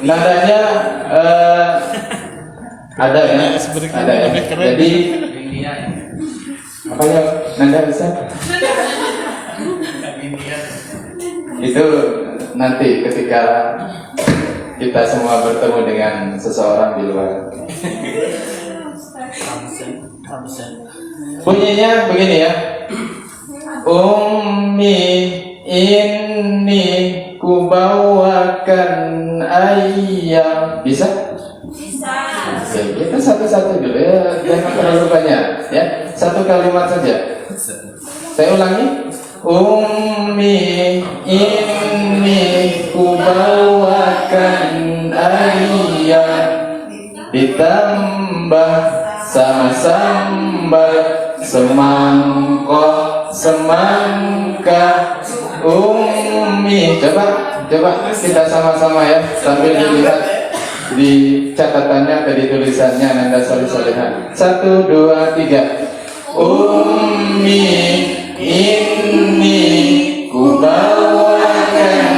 nadanya ada ya, ada ya. Jadi apa ya nada bisa? Itu nanti ketika kita semua bertemu dengan seseorang di luar. Bunyinya begini ya. Ummi inni kubawakan ayam. Bisa? Bisa. Oke, kita satu-satu dulu ya, jangan terlalu banyak ya. Satu kalimat saja. Saya ulangi. Ummi inni kubawakan ayam ditambah sama sambal semangkok semangka. Ummi, coba kita sama-sama ya sambil dilihat di catatannya atau di tulisannya Nanda Soleh-Soleha. 1, 2, 3. Ummi inni kubawakan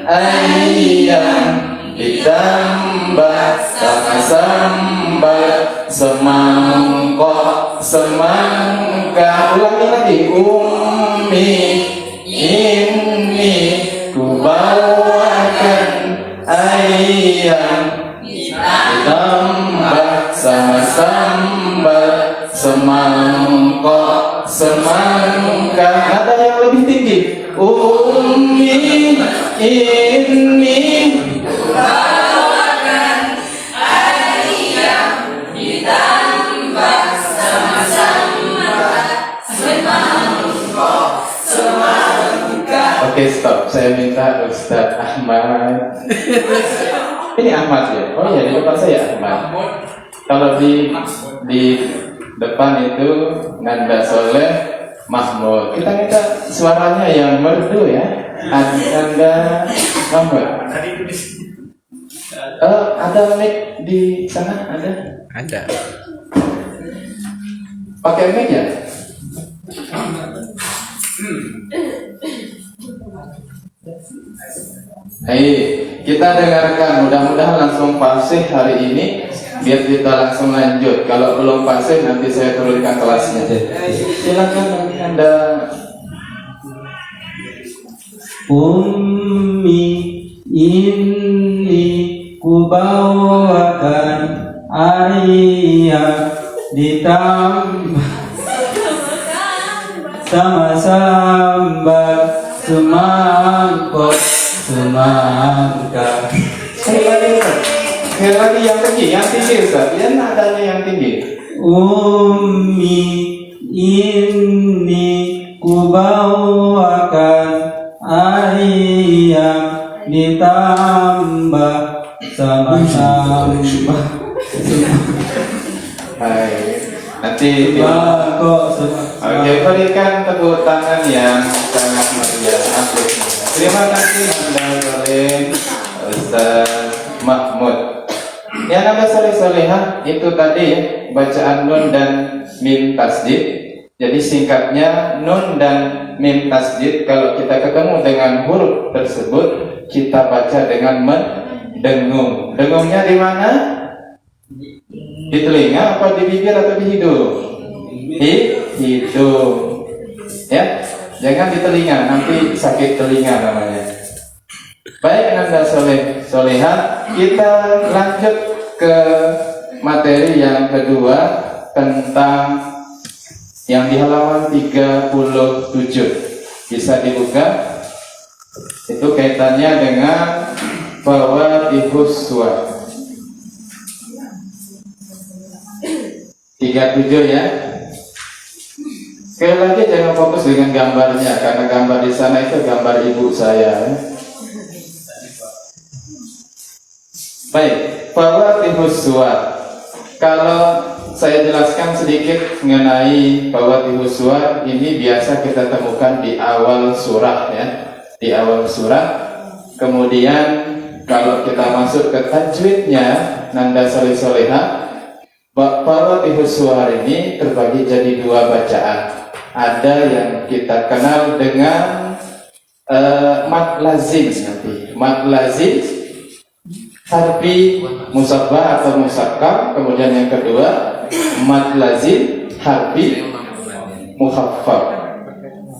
ayam ditambah sama sambal semangkok semangka. Ulangi lagi. Ummi inni kubawakan ayam ditambah sama sambal semangkok semangka. Ada yang lebih tinggi. Ummi inni Kubawakan ayam ditambah sama sambal semangkok semangka. Oke, stop. Saya minta Ustadz Ahmad. Ini Ahmad ya? Oh iya, di depan saya Ahmad. Kalau di depan itu Nanda Soleh Mahmud. Kita minta suaranya yang merdu ya. Nanda Mahmud. Ada mic di sana? Ada? Ada. Pakai mic ya? Hai, kita dengarkan. Mudah-mudahan langsung fasih hari ini, biar kita langsung lanjut. Kalau belum fasih nanti saya turunkan kelasnya. Silakan Anda. Ummi inni kubawakan ayam ditambah sama sambal semangkok semangka. Sekali lagi yang tinggi, Ustaz. Ya, nadanya yang tinggi. Ummi inni kubawakan ayam ditambah sama sambal Hai, nanti semangkok oke, berikan tepuk tangan yang sangat meriah. Terima kasih Anda Soleh Ustaz Mahmud. Yang Anda Soleh-Soleha itu tadi ya, bacaan nun dan mim tasdid. Jadi singkatnya nun dan mim tasdid. Kalau kita ketemu dengan huruf tersebut, kita baca dengan mendengung. Dengungnya di mana? Di telinga apa di bibir atau di hidung? Di hidung. Ya, jangan di telinga, nanti sakit telinga namanya. Baik Nanda Soleh-Soleha, kita lanjut ke materi yang kedua tentang yang di halaman 37. Bisa dibuka. Itu kaitannya dengan fawaidus suwar. 37 ya. Sekali lagi jangan fokus dengan gambarnya, karena gambar di sana itu gambar ibu saya. Baik, fawaidus suwar. Kalau saya jelaskan sedikit mengenai fawaidus suwar, ini biasa kita temukan di awal surah ya, di awal surah. Kemudian kalau kita masuk ke tajwidnya Nanda Soleh-Soleha, fawaidus suwar ini terbagi jadi dua bacaan. Ada yang kita kenal dengan mad lazim nanti. Mad lazim harfi musabbah atau musakkar, kemudian yang kedua mad lazim harfi mukhaffaf.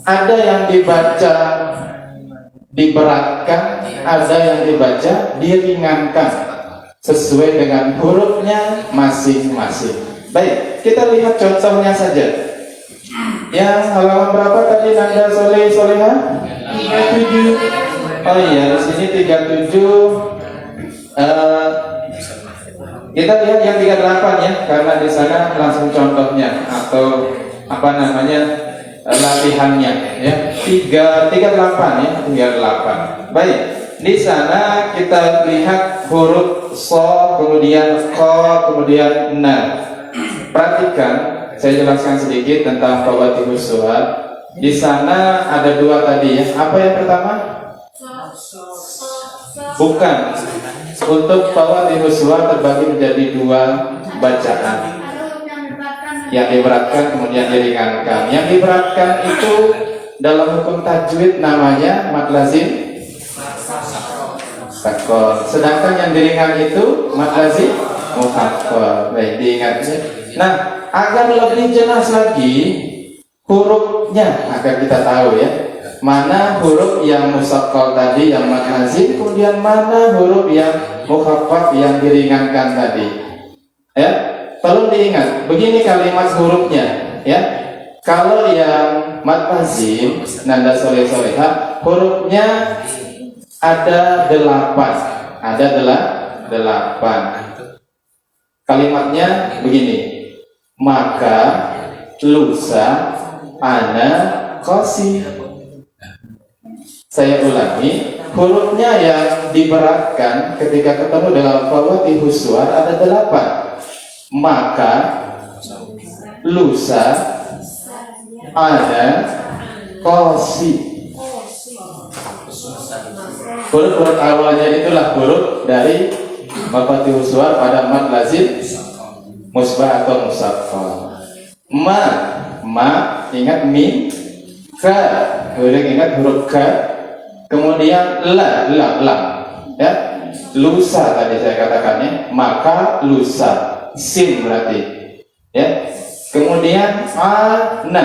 Ada yang dibaca diberatkan, ada yang dibaca diringankan sesuai dengan hurufnya masing-masing. Baik, kita lihat contohnya saja. Yang halaman berapa tadi Nanda Soleh Soleha? 37. Oh iya, di sini 37. Kita lihat yang 38 ya, karena di sana langsung contohnya atau apa namanya latihannya ya. 38 ya, 38. Baik, di sana kita lihat huruf so, kemudian ko, kemudian na. Perhatikan, saya jelaskan sedikit tentang fawatihus suwar. Di sana ada dua tadi ya. Apa yang pertama? Bukan. Untuk fawatihus suwar terbagi menjadi dua bacaan. Yang diberatkan kemudian diringankan. Yang diberatkan itu dalam hukum tajwid namanya mad lazim sakor. Sedangkan yang diringan itu mad lazim mukhaffaf. Baik, diingat ya. Nah, agar lebih jelas lagi hurufnya agar kita tahu ya, mana huruf yang musaqqal tadi yang mad lazim, kemudian mana huruf yang mukhaffaf yang diringankan tadi. Ya, tolong diingat, begini kalimat hurufnya ya. Kalau yang mad lazim, Nanda Soleh Soleha, hurufnya ada 8. Ada 8. Kalimatnya begini. Maka lusa ana kosi. Saya ulangi, hurufnya yang diberatkan ketika ketemu dalam fawatihus suwar ada 8. Maka lusa ana kosi. Huruf-huruf awalnya itulah huruf dari fawatihus suwar pada mad lazim musbah atau musaffaf. Ma ingat mim, ka kemudian ingat huruf ka, kemudian la ya. Lusa tadi saya katakannya, maka lusa sin berarti ya. Kemudian ana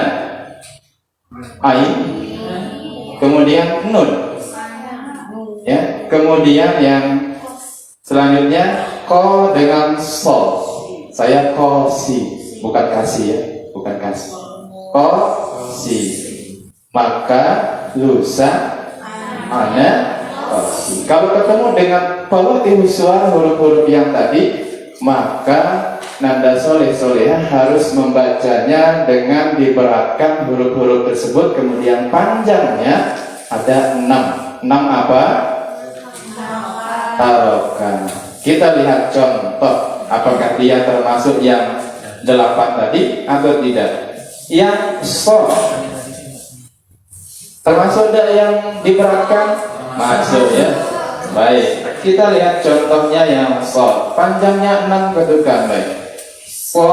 ain, kemudian nun ya. Kemudian yang selanjutnya ko dengan so. Saya kosi, bukan kasih ya, bukan kasih. Kosi. Maka lusa ana kosi. Kalau ketemu dengan fawatihus suwar huruf-huruf yang tadi, maka Nanda Soleh Soleha harus membacanya dengan diberatkan huruf-huruf tersebut, kemudian panjangnya ada 6. 6 apa? Tarokan. Kita lihat contoh. Apakah dia termasuk yang 8 tadi atau tidak? Yang so termasuk tidak yang diberatkan? Masuk ya. Baik, kita lihat contohnya yang so. Panjangnya 6 ketukan. Baik. So.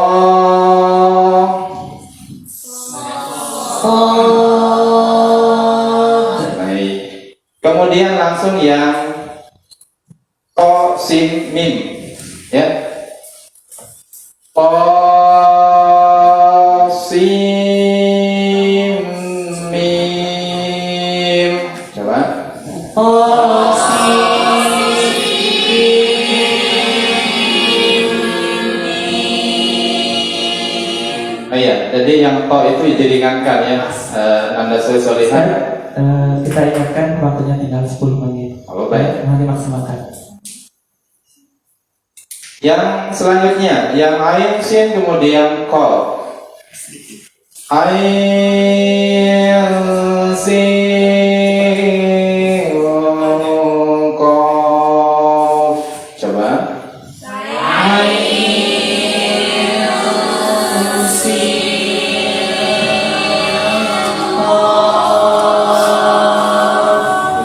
Baik. Kemudian langsung yang to sin mim ya. Qasim mim. Coba. Qasim mim. Oh iya, jadi yang to itu diringankan ya. Anda Soleha. Kita ingatkan waktunya tinggal 10 menit. Oh, baik. Nanti maksimalkan. Yang selanjutnya, yang ain sin kemudian ko. Ain sin ko. Coba. Ain sin ko.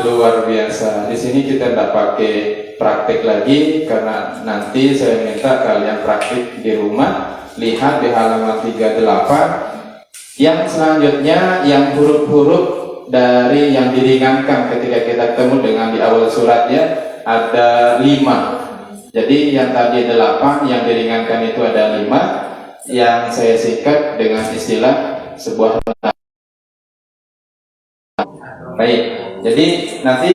Luar biasa. Di sini kita tidak pakai praktik lagi karena nanti saya minta kalian praktik di rumah. Lihat di halaman 38. Yang selanjutnya yang huruf-huruf dari yang diringankan ketika kita ketemu dengan di awal surat ya, ada 5. Jadi yang tadi 8, yang diringankan itu ada 5, yang saya sikat dengan istilah sebuah. Baik, jadi nanti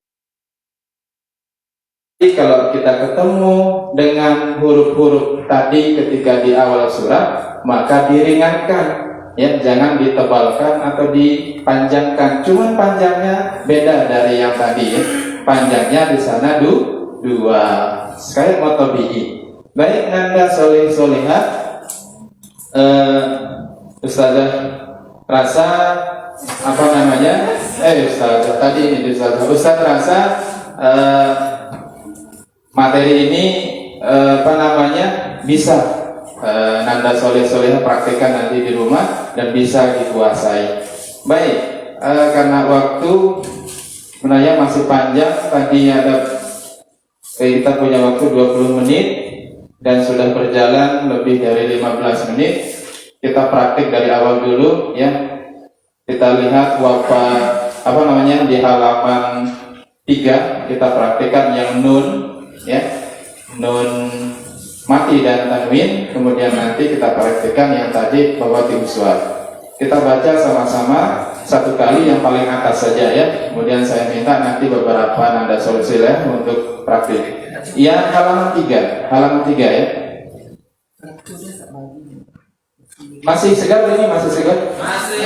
kalau kita ketemu dengan huruf-huruf tadi ketika di awal surat, maka diringankan, ya, jangan ditebalkan atau dipanjangkan. Cuman panjangnya beda dari yang tadi, ya. Panjangnya di sana 2, sekali motobihi. Baik, Nanda soleh solehah, Ustazah rasa apa namanya? Ustazah tadi ini Ustaz rasa materi ini apa namanya bisa Nanda soleh solehah praktekkan nanti di rumah dan bisa dikuasai. Baik, karena waktu sebenarnya masih panjang, tadi kita punya waktu 20 menit dan sudah berjalan lebih dari 15 menit. Kita praktik dari awal dulu, ya. Kita lihat di halaman 3 kita praktikkan yang nun, ya, nun mati dan tanwin. Kemudian nanti kita praktikkan yang tadi bawati uswat. Kita baca sama-sama satu kali yang paling atas saja, ya. Kemudian saya minta nanti beberapa nanda soleh untuk praktik. Ya, halaman 3 ya. Masih segar ini? Masih segar? Masih.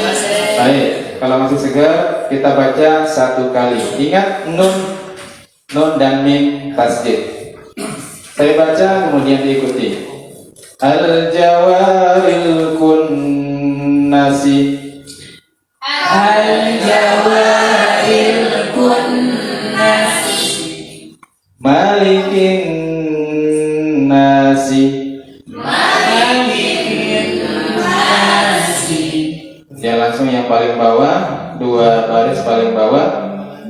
Baik, kalau masih segar kita baca satu kali. Ingat nun dan mim tasdid. Saya baca kemudian diikuti. Al-jawaril kunnasi, Al-jawaril kunnasi, malikin nasi. malikin nasi. Ya, langsung yang paling bawah, 2 baris paling bawah.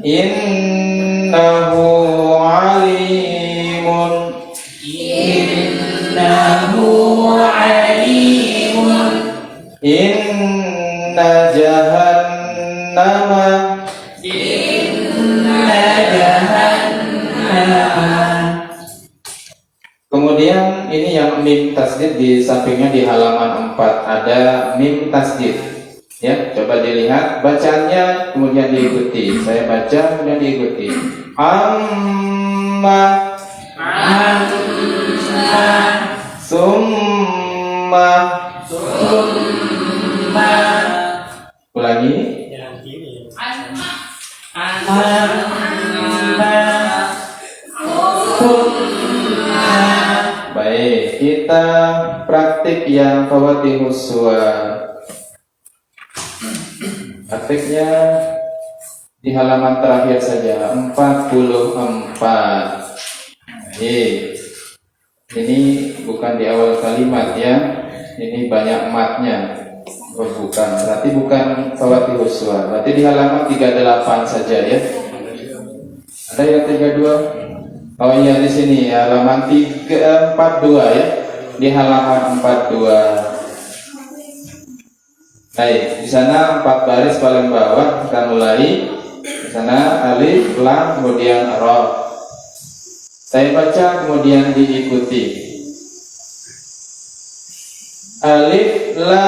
Innahu alimun, Innahu alimun, inna jahannama, inna jahannama. Kemudian ini yang mim tasdid di sampingnya di halaman 4 ada mim tasdid. Ya, coba dilihat bacaannya kemudian diikuti. Saya baca kemudian diikuti. Amma, summa, ulangi. Baik, kita praktik yang fawatihus suwar. Praktiknya di halaman terakhir saja, 44. Ini bukan di awal kalimat, ya. Ini banyak matnya. Oh, bukan, berarti bukan fawatihus suwar. Berarti di halaman 38 saja, ya. Ada yang 32? Oh iya, di sini halaman 42, ya. Di halaman 42. Baik, di sana 4 baris paling bawah kita mulai. Di sana alif, lam, kemudian ra. Saya baca kemudian diikuti. Alif, lam,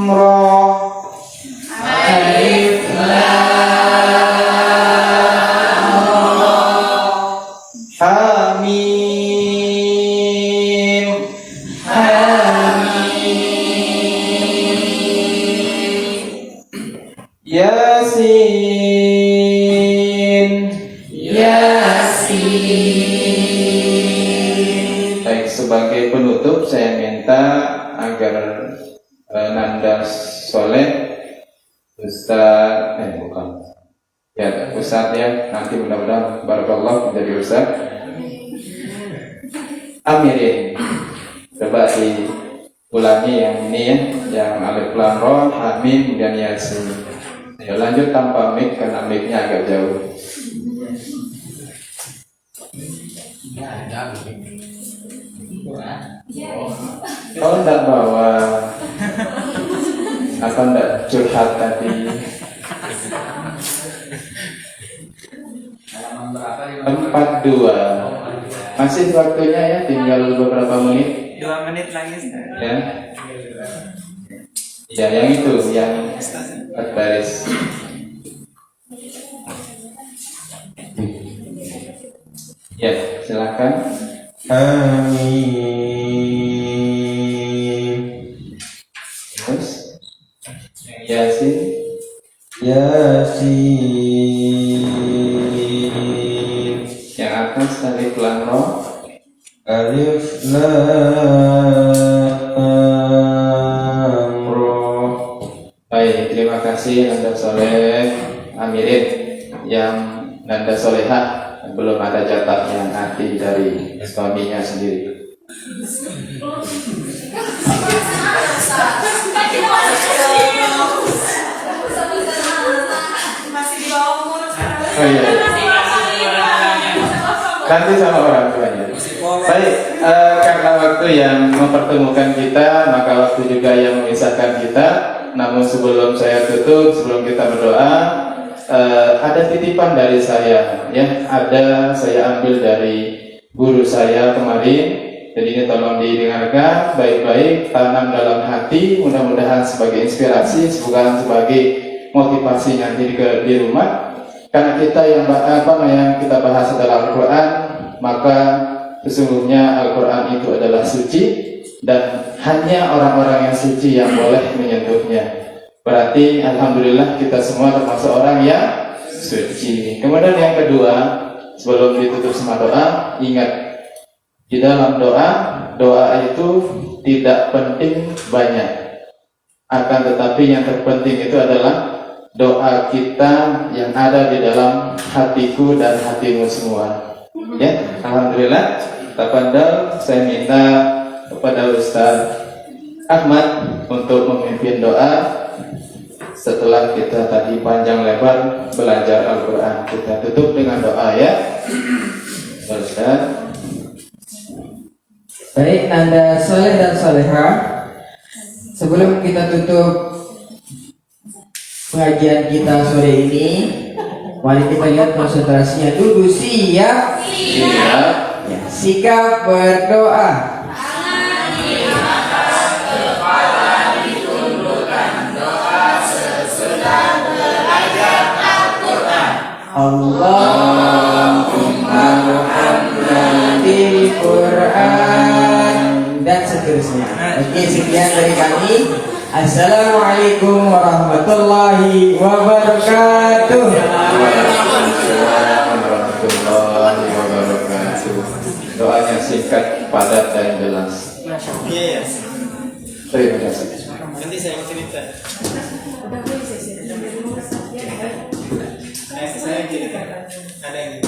ra. Alif lam Ha mim. Yasin. Yasin. Baik, sebagai penutup saya minta agar Nanda Soleh Ustaz bukan. Ya, Ustaz, ya, nanti mudah-mudahan barakallah menjadi Ustaz. Amirin. Coba diulangi yang ini, ya, yang alif lam ra, hamim dan yasin. Ya, lanjut tanpa mic karena mic-nya agak jauh. Kau enggak bawa apa, enggak curhat tadi? Halaman berapa di 42. Masih waktunya ya, tinggal beberapa menit. 2 menit lagi. Ya. Ya, yang itu, yang baris. Ya, silakan. Amin. Terus, Yasin. Yasin. Yang atas alif lam ra. Alif lam ra. Baik, terima kasih Nanda Soleh Amirin yang Nanda Solehah belum ada jatahnya nanti dari suaminya sendiri. Oh iya. Nanti sama orang tuanya. Baik, karena waktu yang mempertemukan kita, maka waktu juga yang memisahkan kita. Namun sebelum saya tutup, sebelum kita berdoa, ada titipan dari saya, ya. Ada saya ambil dari guru saya kemarin. Jadi ini tolong didengarkan baik-baik, tanam dalam hati, mudah-mudahan sebagai inspirasi, bukan sebagai motivasi nanti di rumah. Karena kita yang kita bahas adalah Al-Quran, maka sesungguhnya Al-Quran itu adalah suci dan hanya orang-orang yang suci yang boleh menyentuhnya. Berarti Alhamdulillah kita semua termasuk orang yang suci. Kemudian yang kedua, sebelum ditutup sama doa, ingat di dalam doa itu tidak penting banyak, akan tetapi yang terpenting itu adalah doa kita yang ada di dalam hatiku dan hatimu semua. Ya, Alhamdulillah. Tafadhal, saya minta kepada Ustaz Ahmad untuk memimpin doa setelah kita tadi panjang lebar belajar Al-Quran. Kita tutup dengan doa ya, Ustaz. Baik, Nanda Soleh dan Soleha, sebelum kita tutup pengajian kita sore ini, mari kita lihat konsentrasinya dulu. Siap? Siap. Ya, sikap berdoa. Allahumma Muhammadil Quran dan seterusnya. Oke, sekian dari kami. Assalamualaikum warahmatullahi wabarakatuh. Waalaikumsalam warahmatullahi wabarakatuh. Doanya singkat, padat dan jelas. Iya. Terima kasih. Nanti saya mau cerita. Saya cerita. Ada yang